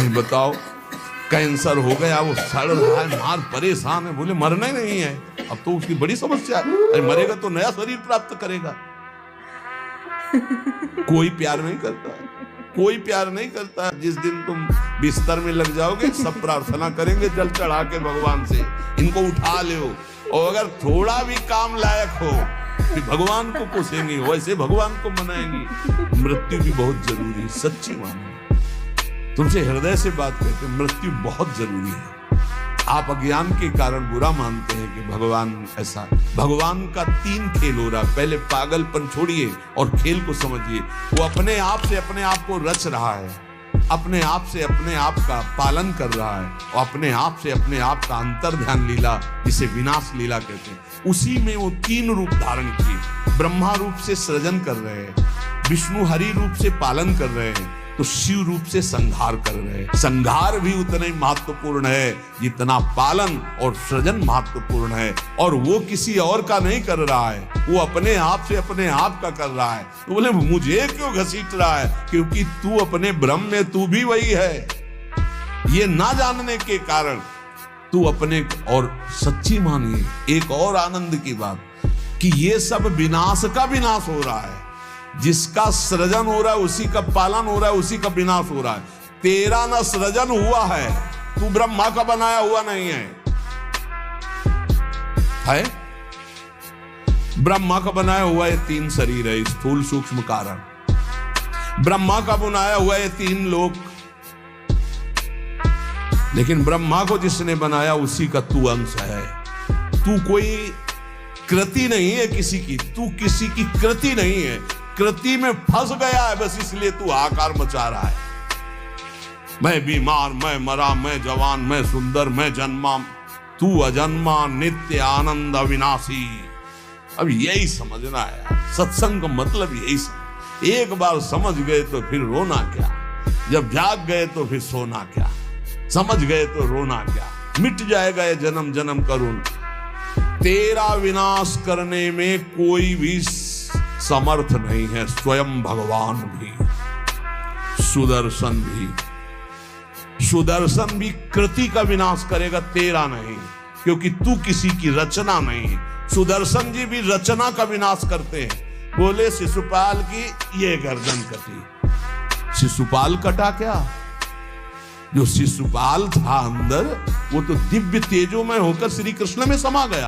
बताओ, कैंसर हो गया, वो सड़ रहा है, मार परेशान है, बोले मरना ही नहीं है, अब तो उसकी बड़ी समस्या है, अरे मरेगा तो नया शरीर प्राप्त करेगा। कोई प्यार नहीं करता है, कोई प्यार नहीं करता है। जिस दिन तुम बिस्तर में लग जाओगे, सब प्रार्थना करेंगे जल चढ़ा के भगवान से, इनको उठा लो, और अगर थोड़ा भी काम लायक हो कि भगवान को कोसेंगे, वैसे भगवान को मनाएंगे। मृत्यु भी बहुत जरूरी, सच्ची मानो, तुमसे हृदय से बात करते, मृत्यु बहुत जरूरी है। आप अज्ञान के कारण बुरा मानते हैं कि भगवान ऐसा, भगवान का 3 खेल हो रहा है। पहले पागलपन छोड़िए और खेल को समझिए। वो अपने आप से अपने आप को रच रहा है, अपने आप से अपने आप का पालन कर रहा है, और अपने आप से अपने आप का अंतर ध्यान लीला, जिसे विनाश लीला कहते हैं, उसी में वो 3 रूप धारण किए। ब्रह्मा रूप से सृजन कर रहे हैं, विष्णु हरि रूप से पालन कर रहे हैं, तो शिव रूप से संहार कर रहे हैं। संहार भी उतना ही महत्वपूर्ण है जितना पालन और सृजन महत्वपूर्ण है, और वो किसी और का नहीं कर रहा है, वो अपने आप से अपने आप का कर रहा है। तो बोले मुझे क्यों घसीट रहा है? क्योंकि तू अपने ब्रह्म में तू भी वही है। ये ना जानने के कारण तू अपने, और सच्ची मानिए एक और आनंद की बात, कि ये सब विनाश का विनाश हो रहा है। जिसका सृजन हो रहा है उसी का पालन हो रहा है, उसी का विनाश हो रहा है। तेरा ना सृजन हुआ है, तू ब्रह्मा का बनाया हुआ नहीं है? ब्रह्मा का बनाया हुआ ये 3 शरीर है, स्थूल सूक्ष्म कारण। ब्रह्मा का बनाया हुआ ये 3 लोक, लेकिन ब्रह्मा को जिसने बनाया उसी का तू अंश है। तू कोई कृति नहीं है किसी की, तू किसी की कृति नहीं है, कृति में फंस गया है बस, इसलिए तू आकार मचा रहा है। मैं बीमार, मैं मरा, मैं जवान, मैं सुंदर, मैं जन्मा, तू अजन्मा, नित्य आनंद अविनाशी। अब यही समझना है, सत्संग का मतलब यही समझ। एक बार समझ गए तो फिर रोना क्या, जब जाग गए तो फिर सोना क्या, समझ गए तो रोना क्या, मिट जाएगा ये जन्म जन्म का रोना। तेरा विनाश करने में कोई भी समर्थ नहीं है, स्वयं भगवान भी, सुदर्शन भी कृति का विनाश करेगा, तेरा नहीं, क्योंकि तू किसी की रचना नहीं। सुदर्शन जी भी रचना का विनाश करते हैं। बोले शिशुपाल की ये गर्दन कटी, शिशुपाल कटा क्या? जो शिशुपाल था अंदर, वो तो दिव्य तेजोमय होकर श्री कृष्ण में समा गया।